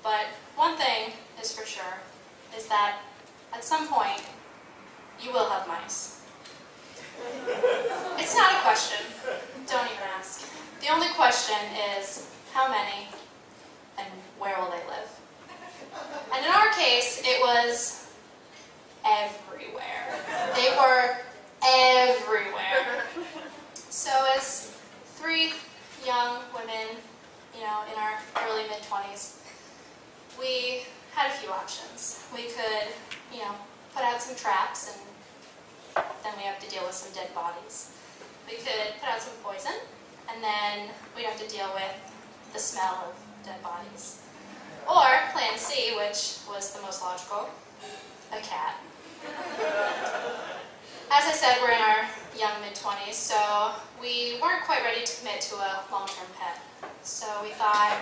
But one thing is for sure, is that at some point, you will have mice. It's not a question. Don't even ask. The only question is, how many and where will they live? And in our case, it was everywhere. They were everywhere. So as 3 young women, in our early mid-20s, we had a few options. We could, put out some traps, and then we have to deal with some dead bodies. We could put out some poison, and then we'd have to deal with the smell of dead bodies. Or plan C, which was the most logical, a cat. As I said, we're in our young mid-20s, so we weren't quite ready to commit to a long-term pet. So we thought,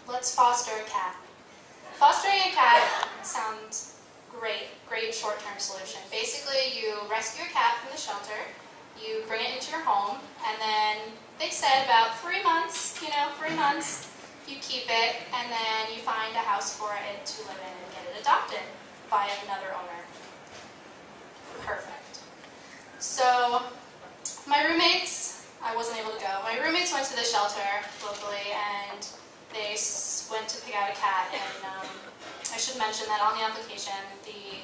let's foster a cat. Fostering a cat sounds great short-term solution. Basically, you rescue a cat from the shelter, you bring it into your home, and then they said about 3 months, 3 months, you keep it, and then you find a house for it to live in and get it adopted by another owner. Perfect. So, my roommates, I wasn't able to go. My roommates went to the shelter locally, and they went to pick out a cat, and I should mention that on the application, the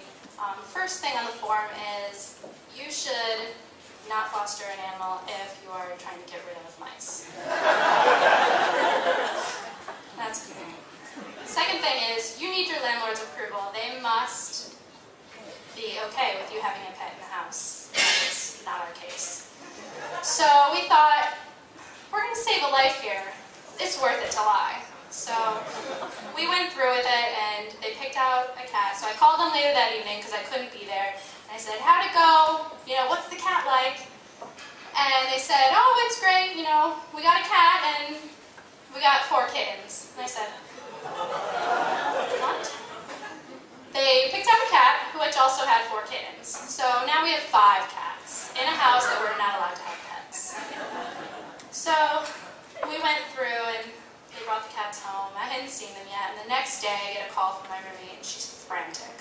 first thing on the form is you should not foster an animal if you are trying to get rid of mice. That's good. Second thing is you need your landlord's approval. They must be okay with you having a pet in the house. That is not our case. So we thought, we're going to save a life here. It's worth it to lie. So we went through with it, and they picked out a cat. So I called them later that evening because I couldn't be there. And I said, how'd it go? What's the cat like? And they said, oh, it's great. We got a cat, and we got 4 kittens. And I said, what? They picked out a cat, which also had 4 kittens. So now we have 5 cats in a house that we're not allowed to have pets. So we went through, and they brought the cats home. I hadn't seen them yet, and the next day I get a call from my roommate, and she's frantic.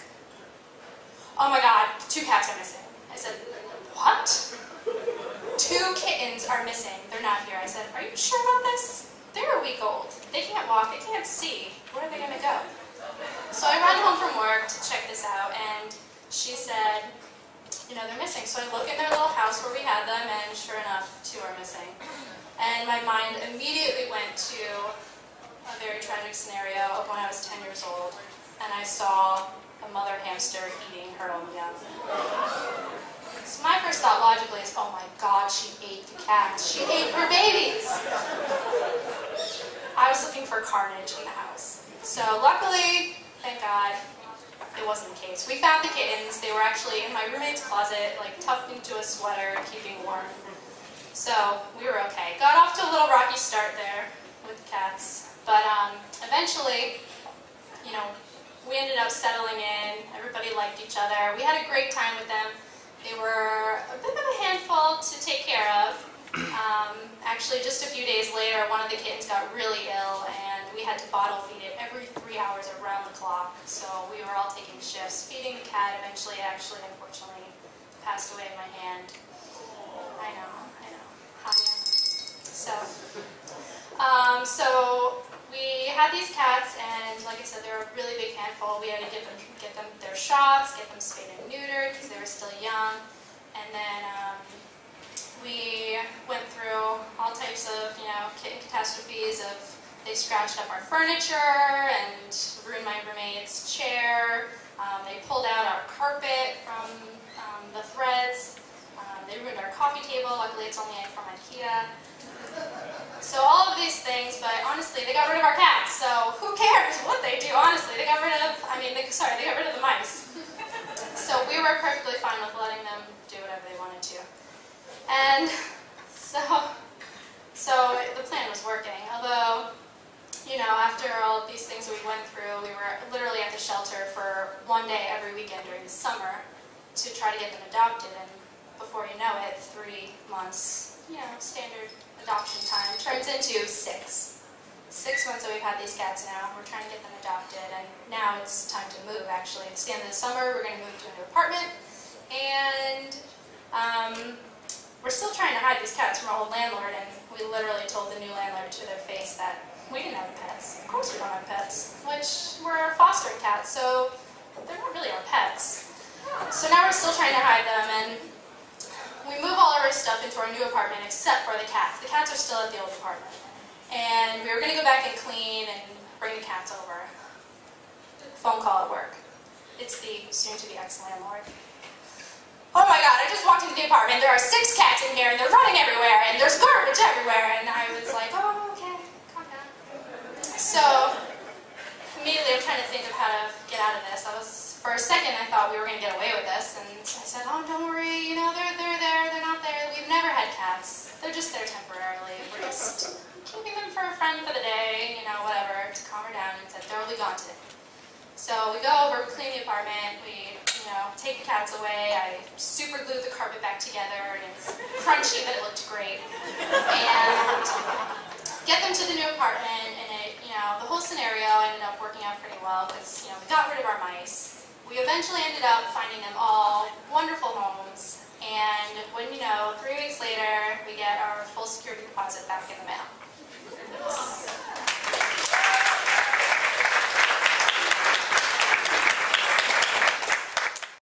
Oh my God, 2 cats are missing. I said, what? 2 kittens are missing. They're not here. I said, are you sure about this? They're a week old. They can't walk. They can't see. Where are they going to go? So I run home from work to check this out, and she said, they're missing. So I look in their little house where we had them, and sure enough, 2 are missing. And my mind immediately went to a very tragic scenario of when I was 10 years old, and I saw a mother hamster eating her own young. So my first thought logically is, oh my God, she ate the cats. She ate her babies. I was looking for carnage in the house. So luckily, thank God, it wasn't the case. We found the kittens. They were actually in my roommate's closet, tucked into a sweater, keeping warm. So we were okay. Got off to a little rocky start there with cats, but eventually, we ended up settling in. Everybody liked each other. We had a great time with them. They were a bit of a handful to take care of. Actually, just a few days later, one of the kittens got really ill, and we had to bottle feed it every 3 hours around the clock. So we were all taking shifts feeding the cat. Eventually, unfortunately, passed away in my hand. I know. So we had these cats, and like I said, they were a really big handful. We had to get them their shots, get them spayed and neutered because they were still young, and then we went through all types of kitten catastrophes. Of they scratched up our furniture and ruined my roommate's chair. They pulled out our carpet from the threads. They ruined our coffee table. Luckily, it's only from IKEA. So all of these things, but honestly, they got rid of our cats. So who cares what they do? Honestly, they got rid of. They got rid of the mice. So we were perfectly fine with letting them do whatever they wanted to. And so the plan was working. Although, after all of these things that we went through, we were literally at the shelter for 1 day every weekend during the summer to try to get them adopted. And before you know it, 3 months, standard adoption time turns into 6. 6 months that we've had these cats now. We're trying to get them adopted, and now it's time to move, actually. It's the end of the summer. We're going to move to a new apartment, and we're still trying to hide these cats from our old landlord, and we literally told the new landlord to their face that we didn't have pets. Of course we don't have pets, which we're fostering cats, so they're not really our pets. So now we're still trying to hide them, and we move all our stuff into our new apartment except for the cats. The cats are still at the old apartment. And we were going to go back and clean and bring the cats over. Phone call at work. It's the soon-to-be ex-landlord. Oh my god, I just walked into the apartment, there are 6 cats in here, and they're running everywhere, and there's garbage everywhere, and I was like, oh, okay, calm down. So, immediately I'm trying to think of how to get out of this. For a second, I thought we were going to get away with this, and I said, oh, don't worry, you know, they're there, they're not there. We've never had cats. They're just there temporarily. We're just keeping them for a friend for the day, you know, whatever, to calm her down, and said, they're only gone today. So we go over, we clean the apartment, we, you know, take the cats away, I super glued the carpet back together, and it was crunchy, but it looked great. And get them to the new apartment, and it, you know, the whole scenario ended up working out pretty well, because, you know, we got rid of our mice. We eventually ended up finding them all wonderful homes, and when, you know, 3 weeks later, we get our full security deposit back in the mail.